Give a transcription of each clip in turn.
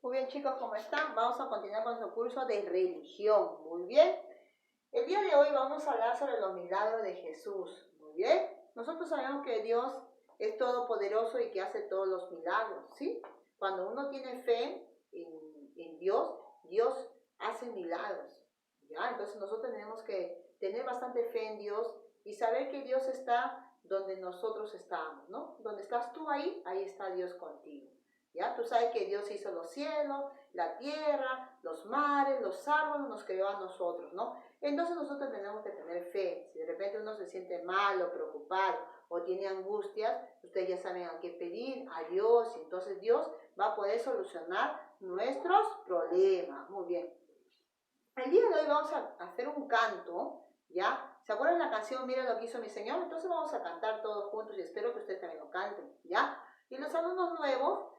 Muy bien, chicos, ¿cómo están? Vamos a continuar con nuestro curso de religión. Muy bien. El día de hoy vamos a hablar sobre los milagros de Jesús. Muy bien. Nosotros sabemos que Dios es todopoderoso y que hace todos los milagros, ¿sí? Cuando uno tiene fe en Dios, Dios hace milagros, ¿ya? Entonces nosotros tenemos que tener bastante fe en Dios y saber que Dios está donde nosotros estamos, ¿no? Donde estás tú ahí está Dios contigo. ¿Ya? Tú sabes que Dios hizo los cielos, la tierra, los mares, los árboles, nos creó a nosotros, ¿no? Entonces nosotros tenemos que tener fe. Si de repente uno se siente mal o preocupado o tiene angustias, ustedes ya saben a qué pedir, a Dios, y entonces Dios va a poder solucionar nuestros problemas. Muy bien. El día de hoy vamos a hacer un canto, ¿ya? ¿Se acuerdan la canción Mira lo que hizo mi Señor? Entonces vamos a cantar todos juntos y espero que ustedes también lo canten, ¿ya? Y los alumnos nuevos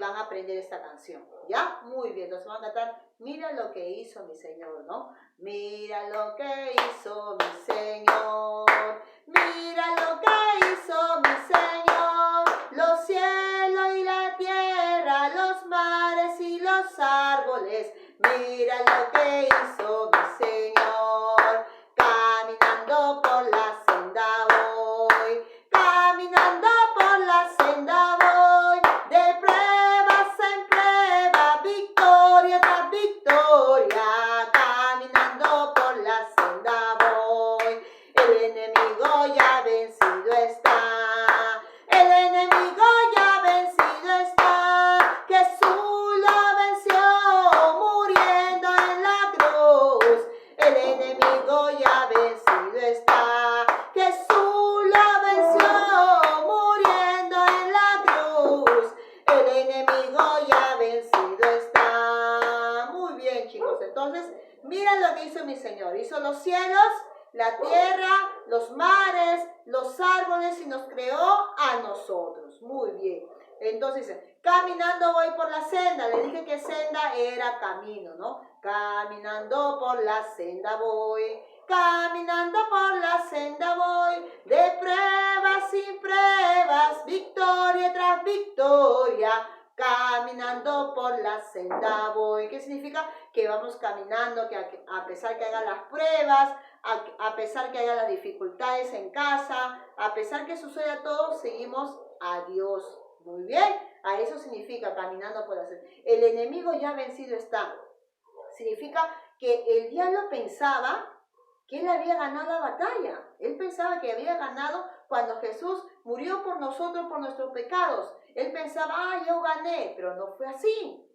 van a aprender esta canción, ¿ya? Muy bien, entonces van a cantar Mira lo que hizo mi Señor, ¿no? Mira lo que hizo mi Señor, mira lo que hizo mi Señor, los cielos y la tierra, los mares y los árboles, mira lo que hizo mi Señor, caminando por la senda voy, caminando por la senda voy, de pruebas en prueba, victoria tras victoria, caminando por la senda voy, el enemigo ya vencido está, el enemigo ya vencido está, Jesús lo venció muriendo en la cruz, el enemigo ya vencido está, Jesús lo venció muriendo en la cruz, el enemigo ya vencido está. Muy bien, chicos, entonces miren lo que hizo mi Señor, hizo los cielos, la tierra, los mares, los árboles y nos creó a nosotros. Muy bien. Entonces dice, caminando voy por la senda. Le dije que senda era camino, ¿no? Caminando por la senda voy, caminando por la senda voy, de pruebas sin pruebas, victoria tras victoria, caminando por la senda voy. ¿Qué significa? Que vamos caminando, que a pesar que hagan las pruebas, a pesar que haya las dificultades en casa, a pesar que suceda todo, seguimos a Dios. Muy bien, a eso significa caminando por la senda. El enemigo ya vencido está. Significa que el diablo pensaba que él había ganado la batalla. Él pensaba que había ganado cuando Jesús murió por nosotros, por nuestros pecados. Él pensaba, yo gané, pero no fue así.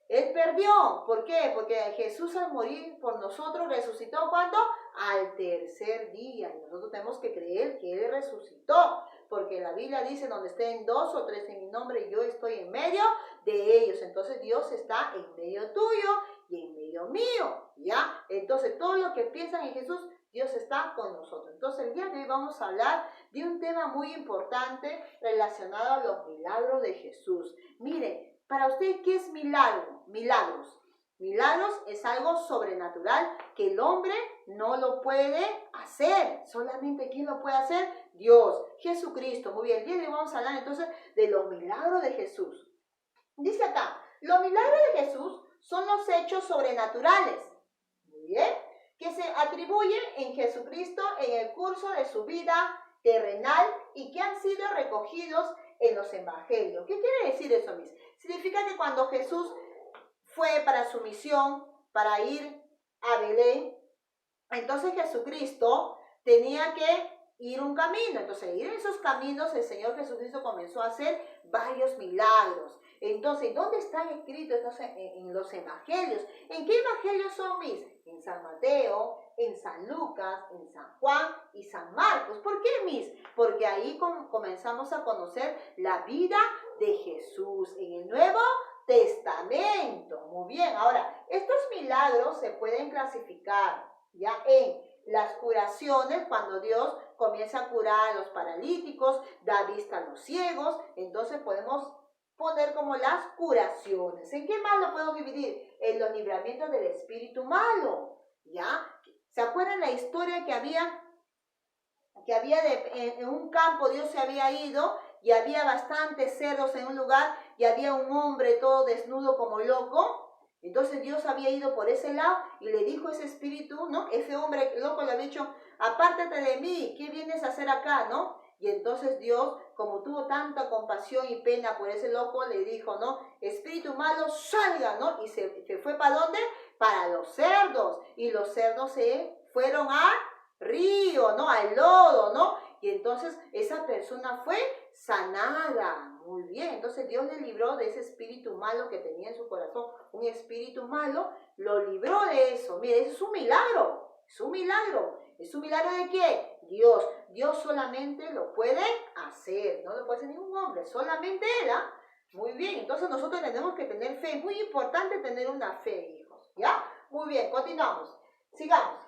Él perdió. ¿Por qué? Porque Jesús al morir por nosotros resucitó ¿cuándo? Al tercer día. Y nosotros tenemos que creer que Él resucitó. Porque la Biblia dice, donde estén 2 o 3 en mi nombre, yo estoy en medio de ellos. Entonces Dios está en medio tuyo y en medio mío. ¿Ya? Entonces todo lo que piensan en Jesús, Dios está con nosotros. Entonces el día de hoy vamos a hablar de un tema muy importante relacionado a los milagros de Jesús. Miren, para usted, ¿qué es milagro? Milagros. Milagros es algo sobrenatural que el hombre no lo puede hacer. Solamente ¿quién lo puede hacer? Dios, Jesucristo. Muy bien, el día de hoy vamos a hablar entonces de los milagros de Jesús. Dice acá, los milagros de Jesús son los hechos sobrenaturales. Muy bien, que se atribuyen en Jesucristo en el curso de su vida terrenal y que han sido recogidos en los evangelios. ¿Qué quiere decir eso, mis? Significa que cuando Jesús fue para su misión, para ir a Belén, entonces Jesucristo tenía que ir un camino. Entonces, ir en esos caminos, el Señor Jesucristo comenzó a hacer varios milagros. Entonces, ¿dónde están escritos en los evangelios? ¿En qué evangelios son mis? En San Mateo, en San Lucas, en San Juan y San Marcos. ¿Por qué mis? Porque ahí comenzamos a conocer la vida de Jesús en el Nuevo Testamento. Muy bien, ahora, estos milagros se pueden clasificar ya en las curaciones, cuando Dios comienza a curar a los paralíticos, da vista a los ciegos, entonces podemos poner como las curaciones. ¿En qué más lo podemos dividir? En los libramientos del espíritu malo, ¿ya? ¿Se acuerdan la historia que había en un campo? Dios se había ido y había bastantes cerdos en un lugar y había un hombre todo desnudo como loco. Entonces Dios había ido por ese lado y le dijo a ese espíritu, ¿no? Ese hombre loco le había dicho, apártate de mí, ¿qué vienes a hacer acá, no? Y entonces Dios, como tuvo tanta compasión y pena por ese loco, le dijo, ¿no? Espíritu malo, salga, ¿no? Y se fue ¿para dónde? Para los cerdos. Y los cerdos se fueron al río, ¿no? Al lodo, ¿no? Y entonces esa persona fue sanada. Muy bien. Entonces Dios le libró de ese espíritu malo que tenía en su corazón. Un espíritu malo lo libró de eso. Mire, eso es un milagro. Es un milagro. ¿Es un milagro de qué? Dios. Dios solamente lo puede hacer. No lo puede hacer ningún hombre. Solamente Él. ¿Ah? Muy bien. Entonces nosotros tenemos que tener fe. Es muy importante tener una fe, hijos. ¿Ya? Muy bien. Continuamos. Sigamos.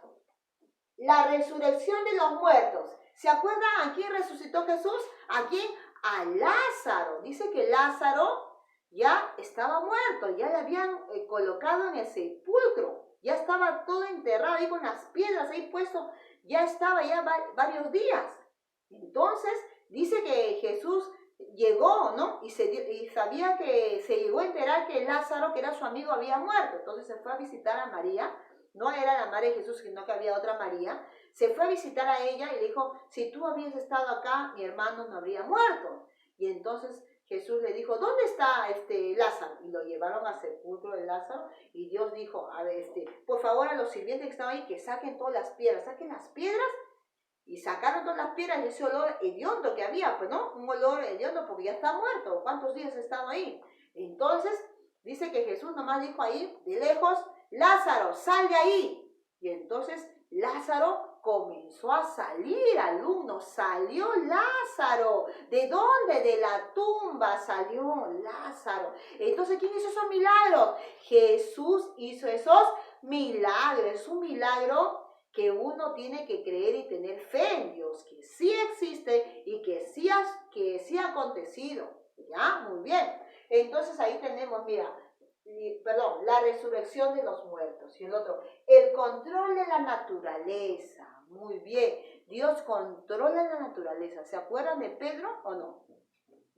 La resurrección de los muertos. ¿Se acuerdan a quién resucitó Jesús? ¿A quién? A Lázaro. Dice que Lázaro ya estaba muerto, ya le habían colocado en el sepulcro, ya estaba todo enterrado ahí con las piedras ahí puesto, ya estaba ya varios días. Entonces dice que Jesús llegó, ¿no? Y sabía que se llegó a enterar que Lázaro, que era su amigo, había muerto. Entonces se fue a visitar a María. No era la madre de Jesús, sino que había otra María. Se fue a visitar a ella y le dijo, si tú habías estado acá, mi hermano no habría muerto. Y entonces Jesús le dijo, ¿dónde está Lázaro? Y lo llevaron al sepulcro de Lázaro. Y Dios dijo, a ver, por favor a los sirvientes que estaban ahí, que saquen todas las piedras. Saquen las piedras. Y sacaron todas las piedras y ese olor hediondo que había, pues, ¿no? Un olor hediondo porque ya está muerto. ¿Cuántos días ha estado ahí? Entonces, dice que Jesús nomás dijo ahí, de lejos, Lázaro, sal de ahí. Y entonces Lázaro comenzó a salir, alumnos. Salió Lázaro. ¿De dónde? De la tumba salió Lázaro. Entonces, ¿quién hizo esos milagros? Jesús hizo esos milagros. Es un milagro que uno tiene que creer y tener fe en Dios, que sí existe y que sí ha acontecido. ¿Ya? Muy bien. Entonces ahí tenemos, mira, la resurrección de los muertos. Y el otro, el control de la naturaleza. Muy bien. Dios controla la naturaleza. ¿Se acuerdan de Pedro o no?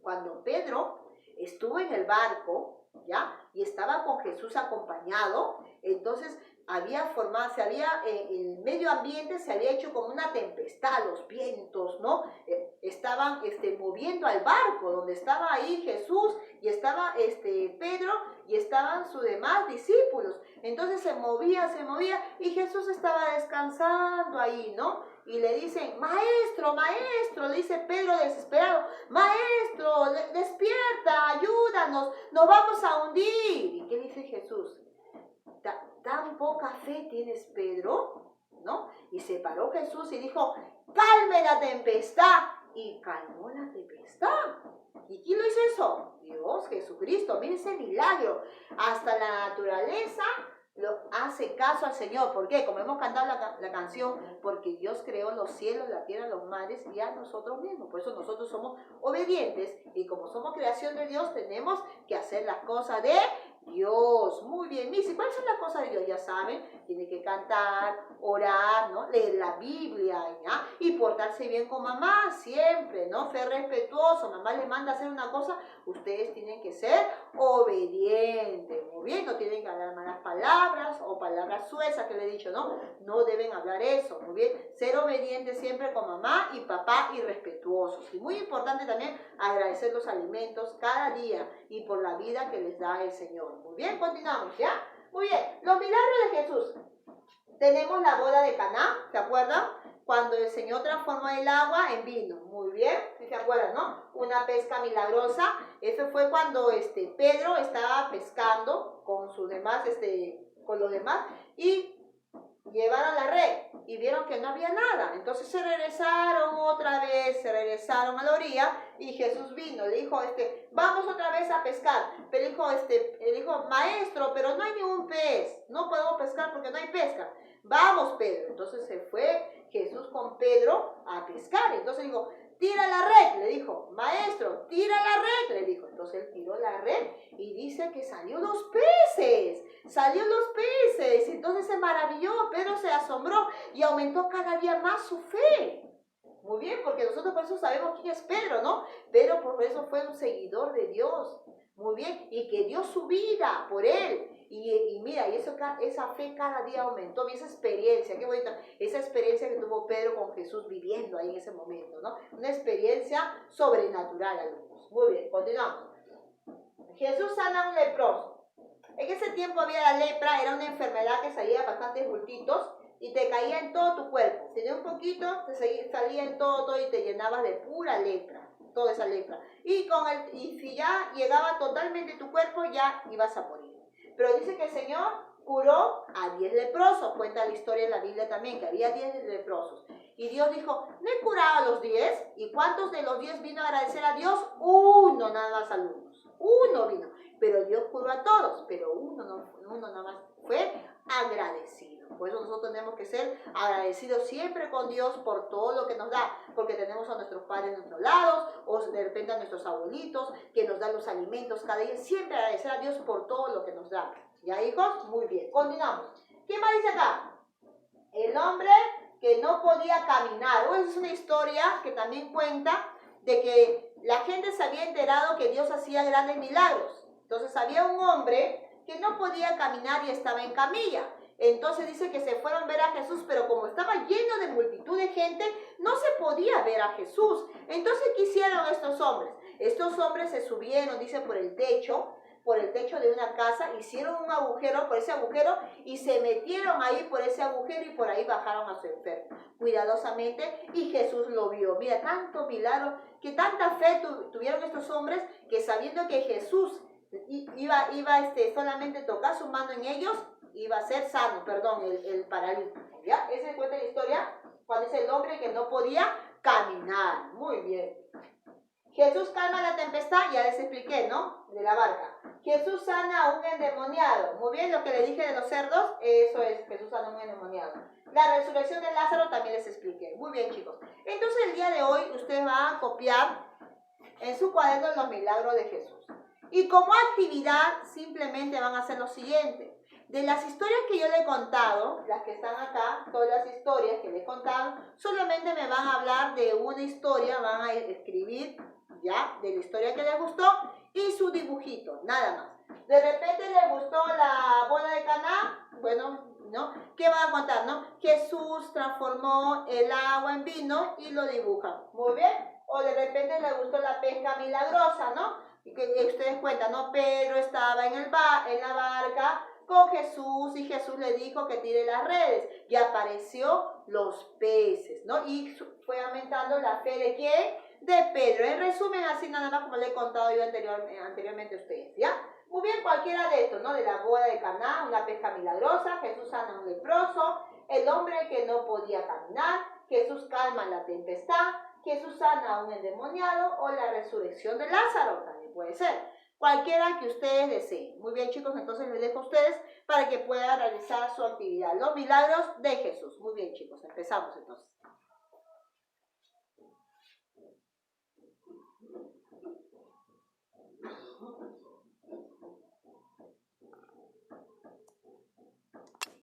Cuando Pedro estuvo en el barco, ¿ya? Y estaba con Jesús acompañado, entonces el medio ambiente se había hecho como una tempestad, los vientos, ¿no? Estaban moviendo al barco, donde estaba ahí Jesús, y estaba Pedro, y estaban sus demás discípulos. Entonces se movía, y Jesús estaba descansando ahí, ¿no? Y le dicen, maestro, le dice Pedro desesperado, maestro, despierta, ayúdanos, nos vamos a hundir. ¿Y qué dice Jesús? ¿Tan poca fe tienes, Pedro? ¿No? Y se paró Jesús y dijo, calme la tempestad. Y calmó la tempestad. ¿Y quién lo hizo eso? Dios, Jesucristo. Miren ese milagro. Hasta la naturaleza lo hace caso al Señor. ¿Por qué? Como hemos cantado la canción, porque Dios creó los cielos, la tierra, los mares y a nosotros mismos. Por eso nosotros somos obedientes y como somos creación de Dios, tenemos que hacer las cosas de Dios. Muy bien, Missy, ¿cuáles son las cosas de Dios? Ya saben, tiene que cantar, orar, ¿no? Leer la Biblia, ¿ya? Y portarse bien con mamá siempre, ¿no? Ser respetuoso. Mamá les manda a hacer una cosa, ustedes tienen que ser obedientes. Muy bien, no tienen que hablar malas palabras o palabras suezas que le he dicho, ¿no? No deben hablar eso. Muy bien, ser obedientes siempre con mamá y papá y respetuosos. Y muy importante también agradecer los alimentos cada día y por la vida que les da el Señor. Muy bien, continuamos, ¿ya? Muy bien, los milagros de Jesús. Tenemos la boda de Caná, ¿se acuerdan? Cuando el Señor transformó el agua en vino. Muy bien, ¿sí se acuerdan, no? Una pesca milagrosa. Eso fue cuando Pedro estaba pescando con sus demás, con los demás, y llevaron la red y vieron que no había nada. Entonces se regresaron otra vez, se regresaron a la orilla y Jesús vino, le dijo, vamos otra vez a pescar. Pero dijo, maestro, pero no hay ningún pez, no podemos pescar porque no hay pesca. Vamos, Pedro. Entonces se fue Jesús con Pedro a pescar. Entonces dijo, tira la red, le dijo, maestro, tira la red, le dijo. Entonces él tiró la red y dice que salió los peces. Entonces se maravilló, Pedro se asombró y aumentó cada día más su fe. Muy bien, porque nosotros por eso sabemos quién es Pedro, ¿no? Pedro por eso fue un seguidor de Dios. Muy bien, y que dio su vida por él. Y mira, y esa fe cada día aumentó. Y esa experiencia, qué bonito, esa experiencia que tuvo Pedro con Jesús viviendo ahí en ese momento, ¿no? Una experiencia sobrenatural, alumnos. Muy bien, continuamos. Jesús sana a un leproso. En ese tiempo había la lepra, era una enfermedad que salía bastantes bultitos y te caía en todo tu cuerpo. Tenía un poquito, te salía en todo y te llenabas de pura lepra, toda esa lepra. Y si ya llegaba totalmente tu cuerpo, ya ibas a morir. Pero dice que el Señor curó a 10 leprosos. Cuenta la historia en la Biblia también, que había 10 leprosos. Y Dios dijo, no he curado a los 10. ¿Y cuántos de los 10 vino a agradecer a Dios? Uno nada más, alumnos. Uno vino. Pero Dios curó a todos, pero uno nada más fue agradecido. Por eso nosotros tenemos que ser agradecidos siempre con Dios por todo lo que nos da, porque tenemos a nuestros padres de nuestros lados, o de repente a nuestros abuelitos, que nos dan los alimentos cada día. Siempre agradecer a Dios por todo lo que nos da. ¿Ya, hijos? Muy bien, continuamos. ¿Qué más dice acá? El hombre que no podía caminar. Bueno, es una historia que también cuenta de que la gente se había enterado que Dios hacía grandes milagros. Entonces había un hombre que no podía caminar y estaba en camilla. Entonces dice que se fueron a ver a Jesús, pero como estaba lleno de multitud de gente, no se podía ver a Jesús. Entonces, ¿qué hicieron estos hombres? Estos hombres se subieron, dice, por el techo de una casa, hicieron un agujero por ese agujero y se metieron ahí por ese agujero y por ahí bajaron a su enfermo cuidadosamente y Jesús lo vio. Mira, tanto milagro, que tanta fe tuvieron estos hombres que sabiendo que Jesús iba solamente tocar su mano en ellos, iba a ser sano, el paralítico. ¿Ya? Esa cuenta la historia cuando dice el hombre que no podía caminar. Muy bien. Jesús calma la tempestad, ya les expliqué, ¿no? De la barca. Jesús sana a un endemoniado. Muy bien, lo que le dije de los cerdos, eso es, Jesús sana a un endemoniado. La resurrección de Lázaro también les expliqué. Muy bien, chicos. Entonces, el día de hoy, ustedes van a copiar en su cuaderno los milagros de Jesús. Y como actividad, simplemente van a hacer lo siguiente. De las historias que yo le he contado, las que están acá, todas las historias que le he contado, solamente me van a hablar de una historia, van a escribir ya, de la historia que les gustó y su dibujito, nada más. De repente les gustó la boda de Caná, bueno, ¿no? ¿Qué van a contar, no? Jesús transformó el agua en vino y lo dibujan, muy bien. O de repente les gustó la pesca milagrosa, ¿no? Y que ustedes cuentan, ¿no? Pedro estaba en la barca con Jesús y Jesús le dijo que tire las redes y apareció los peces, ¿no? Y fue aumentando la fe de ¿quién? De Pedro. En resumen, así nada más como le he contado yo anteriormente a ustedes, ¿ya? Muy bien, cualquiera de estos, ¿no? De la boda de Caná, una pesca milagrosa, Jesús sana a un leproso, el hombre que no podía caminar, Jesús calma la tempestad, Jesús sana a un endemoniado o la resurrección de Lázaro, también puede ser. Cualquiera que ustedes deseen. Muy bien, chicos, entonces les dejo a ustedes para que puedan realizar su actividad. Los milagros de Jesús. Muy bien, chicos, empezamos entonces.